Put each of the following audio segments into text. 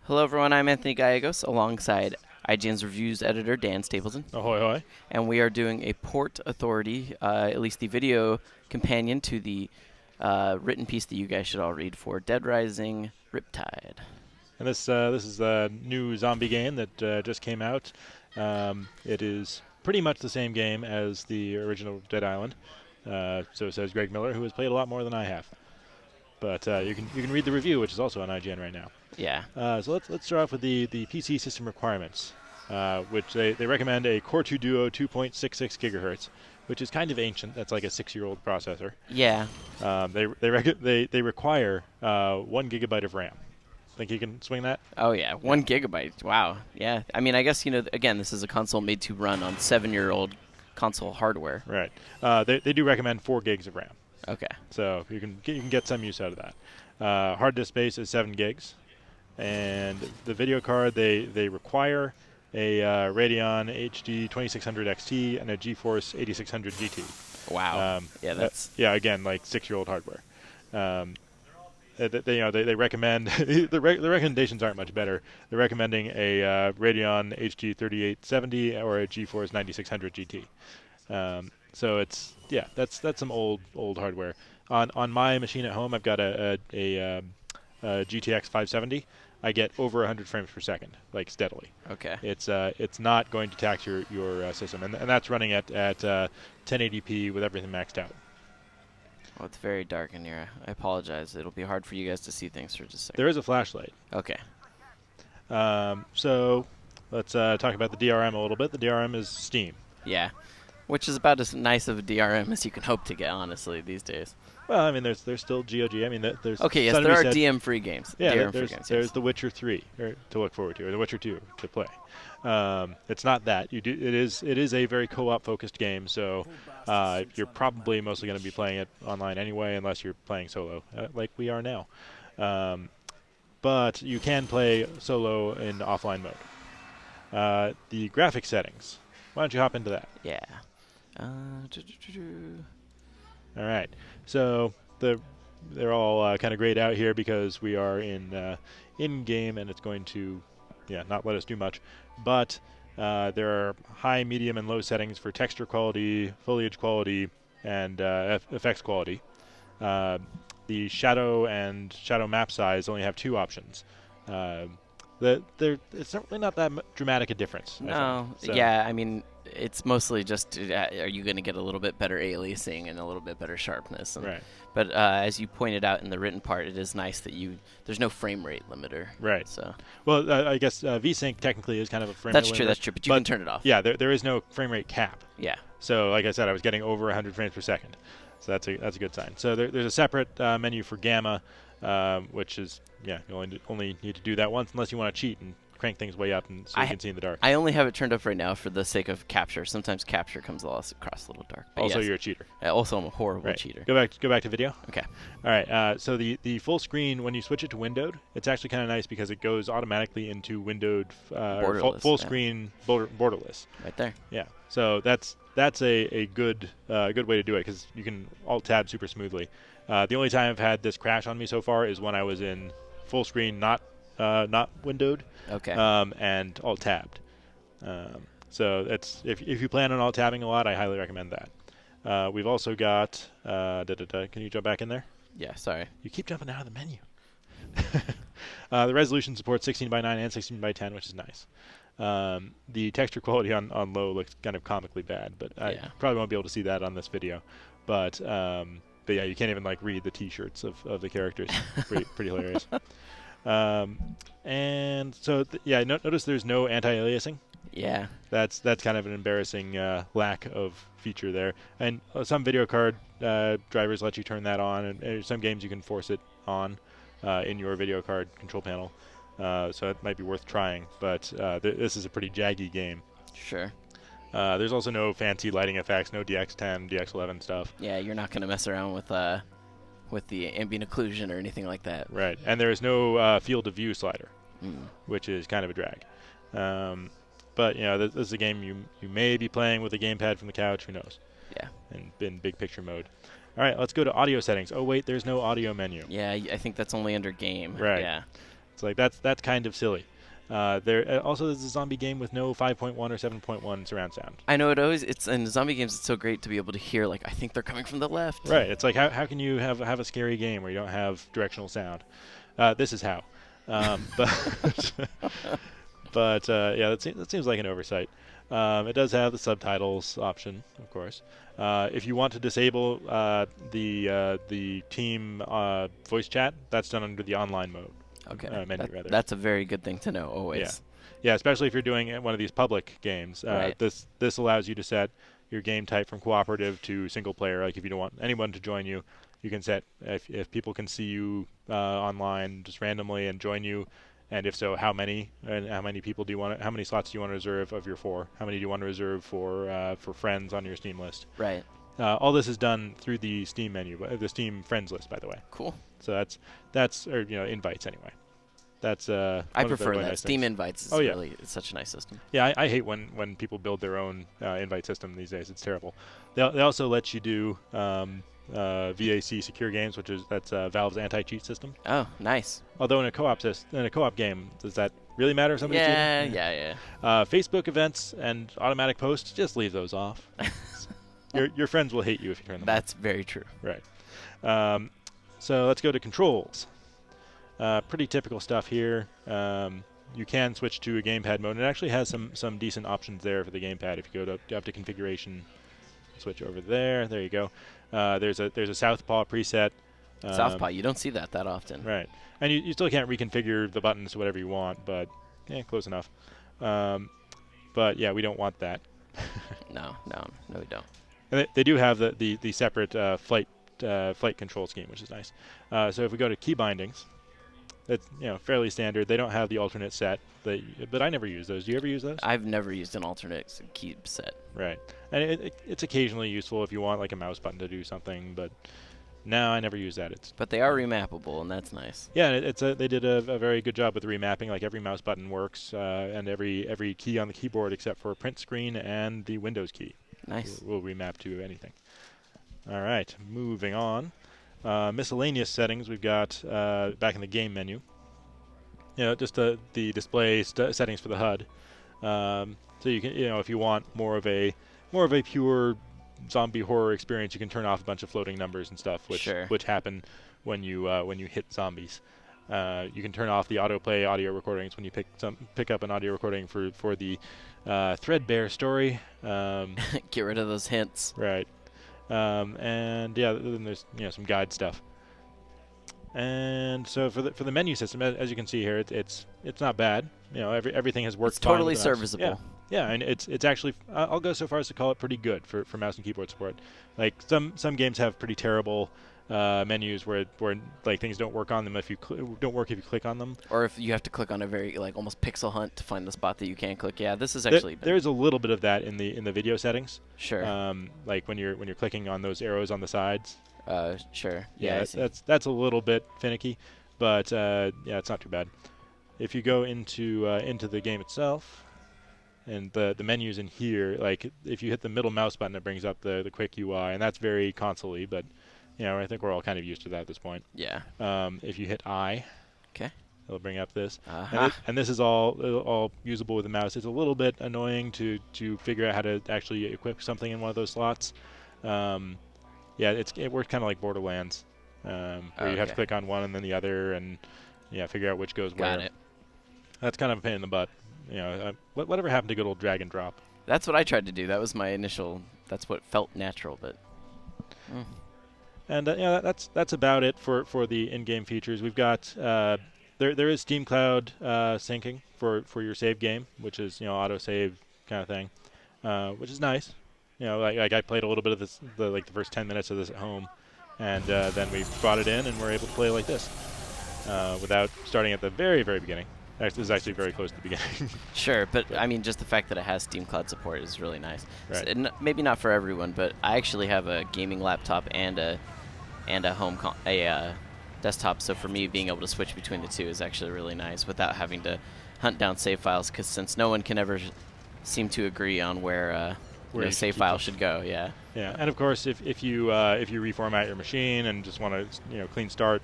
Hello, everyone. I'm Anthony Gallegos alongside IGN's reviews editor Dan Stapleton, Ahoy, hoy. and we are doing a Port Authority, at least the video companion to the written piece that you guys should all read for Dead Rising Riptide. And this is a new zombie game that just came out. It is pretty much the same game as the original Dead Island. So says Greg Miller, who has played a lot more than I have. But you can read the review, which is also on IGN right now. Yeah. So let's start off with the PC system requirements, which they recommend a Core 2 Duo 2.66 gigahertz, which is kind of ancient. That's like a 6-year-old processor. Yeah. They require 1 gigabyte of RAM. Think you can swing that? Oh, yeah. 1 gigabyte. Wow. Yeah. I mean, I guess, again, this is a console made to run on 7-year-old console hardware. Right. They do recommend 4 gigs of RAM. Okay. So you can get some use out of that. Hard disk space is 7 gigs. And the video card, they require a Radeon HD 2600 XT and a GeForce 8600 GT. Wow. Yeah, again, like 6-year-old hardware. They recommend the recommendations aren't much better. They're recommending a Radeon HD 3870 or a GeForce 9600 GT. So that's some old hardware. On my machine at home, I've got a GTX 570. I get over 100 frames per second, like steadily. Okay. It's not going to tax your system, and that's running at 1080p with everything maxed out. Well, it's very dark in here. I apologize. It'll be hard for you guys to see things for just a second. There is a flashlight. Okay. So let's talk about the DRM a little bit. The DRM is Steam. Yeah. Which is about as nice of a DRM as you can hope to get, honestly, these days. Well, I mean, there's still GOG. I mean, there's okay. Yes, there are DM-free games. Yeah, games, there's The Witcher 3 to look forward to, or The Witcher 2 to play. It's not that it is a very co-op focused game. So you're probably mostly going to be playing it online anyway, unless you're playing solo, like we are now. But you can play solo in offline mode. The graphic settings. Why don't you hop into that? Yeah. All right. So they're all kind of grayed out here because we are in game, and it's going to not let us do much. But there are high, medium, and low settings for texture quality, foliage quality, and effects quality. The shadow and shadow map size only have 2 options. It's really not that dramatic a difference. No. Yeah, I mean, it's mostly just are you going to get a little bit better aliasing and a little bit better sharpness. Right. But as you pointed out in the written part, it is nice that there's no frame rate limiter. Right. So. Well, I guess VSync technically is kind of a frame rate limiter. That's true, but you can turn it off. Yeah, there is no frame rate cap. Yeah. So like I said, I was getting over 100 frames per second. So that's a good sign. So there's a separate menu for gamma, which is you only need to do that once unless you want to cheat and crank things way up so you can see in the dark. I only have it turned up right now for the sake of capture. Sometimes capture comes across a little dark. But also, yes. You're a cheater. Also, I'm a horrible cheater. Go back to video. Okay. All right. So the full screen, when you switch it to windowed, it's actually kind of nice because it goes automatically into windowed full screen borderless. Right there. Yeah. So that's a good way to do it because you can alt tab super smoothly. The only time I've had this crash on me so far is when I was in full screen, not windowed. Okay. And alt tabbed. So it's if you plan on alt tabbing a lot, I highly recommend that. We've also got. Can you jump back in there? Yeah. Sorry. You keep jumping out of the menu. The resolution supports 16:9 and 16:10, which is nice. The texture quality on low looks kind of comically bad, but I probably won't be able to see that on this video. But yeah, you can't even read the T-shirts of the characters. Pretty hilarious. And so notice there's no anti-aliasing. Yeah. That's kind of an embarrassing lack of feature there. And some video card drivers let you turn that on, and some games you can force it on in your video card control panel. So it might be worth trying, but this is a pretty jaggy game. Sure. There's also no fancy lighting effects, no DX10, DX11 stuff. Yeah, you're not going to mess around with the ambient occlusion or anything like that. Right, and there is no field of view slider, which is kind of a drag. But this is a game you may be playing with a gamepad from the couch. Who knows? Yeah. And in big picture mode. All right, let's go to audio settings. Oh wait, there's no audio menu. Yeah, I think that's only under game. Right. Yeah. It's like that's kind of silly. Also there's a zombie game with no 5.1 or 7.1 surround sound. I know it's in zombie games. It's so great to be able to hear like I think they're coming from the left. Right. It's like how can you have a scary game where you don't have directional sound? This is how. But yeah, that seems like an oversight. It does have the subtitles option, of course. If you want to disable the team voice chat, that's done under the online mode. Okay, Menu rather. that's a very good thing to know always. Yeah. Yeah, especially if you're doing one of these public games. Right. This allows you to set your game type from cooperative to single player. Like if you don't want anyone to join you, you can set if people can see you online just randomly and join you, and if so, how many people do you want? How many slots do you want to reserve of your 4? How many do you want to reserve for friends on your Steam list? Right. All this is done through the Steam menu, the Steam friends list, by the way. Cool. So that's or invites anyway. That's I prefer really that. nice Steam things. invites is really it's such a nice system. Yeah, I hate when people build their own invite system these days. It's terrible. They also let you do VAC secure games, that's Valve's anti-cheat system. Oh, nice. Although in a co-op game, does that really matter if somebody's cheating? Yeah. Facebook events and automatic posts, just leave those off. Your friends will hate you if you turn them That's very true. Right. So let's go to controls. Pretty typical stuff here. You can switch to a gamepad mode. It actually has some decent options there for the gamepad. If you go up to configuration, switch over there. There you go. There's a southpaw preset. Southpaw, you don't see that often. Right. And you still can't reconfigure the buttons to whatever you want, but close enough. But yeah, we don't want that. No, we don't. And they do have the separate flight control scheme, which is nice. So if we go to key bindings, that's fairly standard. They don't have the alternate set, but I never use those. Do you ever use those? I've never used an alternate key set. Right, and it's occasionally useful if you want like a mouse button to do something, but no, I never use that. But they are remappable, and that's nice. Yeah, they did a very good job with the remapping. Like every mouse button works, and every key on the keyboard except for print screen and the Windows key. Nice. Will remap to anything. All right, moving on. Miscellaneous settings we've got back in the game menu. Just the display settings for the HUD. So you can, if you want more of a pure zombie horror experience, you can turn off a bunch of floating numbers and stuff, which happen when you hit zombies. You can turn off the autoplay audio recordings when you pick up an audio recording for the threadbare story. Get rid of those hints. Right. And yeah, then there's some guide stuff. And so for the menu system, as you can see here, it's not bad. Everything has worked. It's totally fine with serviceable. Yeah, and it's actually I'll go so far as to call it pretty good for mouse and keyboard support. Like some games have pretty terrible menus where like things don't work on them if you don't work if you click on them, or if you have to click on a very like almost pixel hunt to find the spot that you can't click. Yeah, this is actually there's a little bit of that in the video settings. Sure. Like when you're clicking on those arrows on the sides. Sure. Yeah, that's a little bit finicky, but yeah, it's not too bad. If you go into the game itself, and the menus in here, like if you hit the middle mouse button, it brings up the quick UI, and that's very console-y, but I think we're all kind of used to that at this point. Yeah. If you hit I, okay, it'll bring up this, uh-huh. and this is all usable with the mouse. It's a little bit annoying to figure out how to actually equip something in one of those slots. Yeah, it works kind of like Borderlands, where you have to click on one and then the other, and figure out which goes where. Got it. That's kind of a pain in the butt. Whatever happened to good old drag and drop? That's what I tried to do. That was my initial. That's what felt natural, but. And that's about it for the in-game features. We've got there is Steam Cloud syncing for your save game, which is auto save kind of thing, which is nice. Like I played a little bit of this, the first 10 minutes of this at home, and then we brought it in and we're able to play like this without starting at the very, very beginning. This is actually very close to the beginning. Sure, but I mean, just the fact that it has Steam Cloud support is really nice. Right. So, maybe not for everyone, but I actually have a gaming laptop and a desktop. So for me, being able to switch between the two is actually really nice without having to hunt down save files. Because since no one can ever seem to agree on where save file should go, yeah. Yeah, and of course, if you reformat your machine and just want to clean start,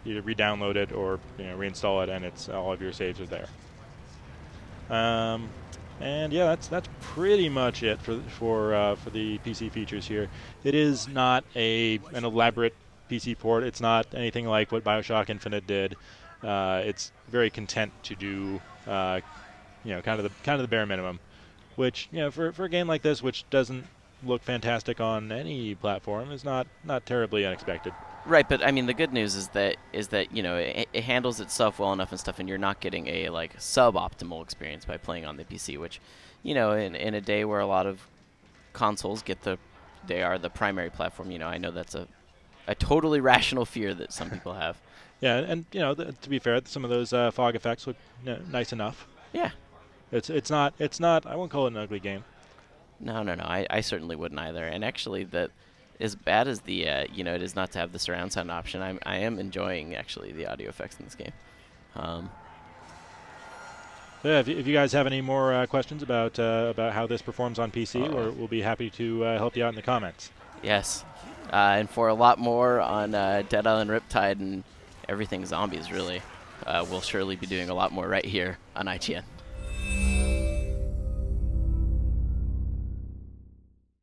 either re-download it or reinstall it, and it's all of your saves are there. And yeah, that's pretty much it for the PC features here. It is not an elaborate PC port. It's not anything like what BioShock Infinite did. It's very content to do kind of the bare minimum, which for a game like this, which doesn't look fantastic on any platform, is not terribly unexpected. Right, but I mean the good news is that it handles itself well enough and stuff, and you're not getting a like suboptimal experience by playing on the PC, which in a day where a lot of consoles they are the primary platform. I know that's a totally rational fear that some people have. Yeah, and to be fair, some of those fog effects look nice enough. Yeah. It's not. I won't call it an ugly game. No. I certainly wouldn't either. And actually, that as bad as the it is not to have the surround sound option, I am enjoying actually the audio effects in this game. So yeah, if you guys have any more questions about how this performs on PC, we'll be happy to help you out in the comments. Yes, and for a lot more on Dead Island Riptide and everything zombies, really, we'll surely be doing a lot more right here on IGN.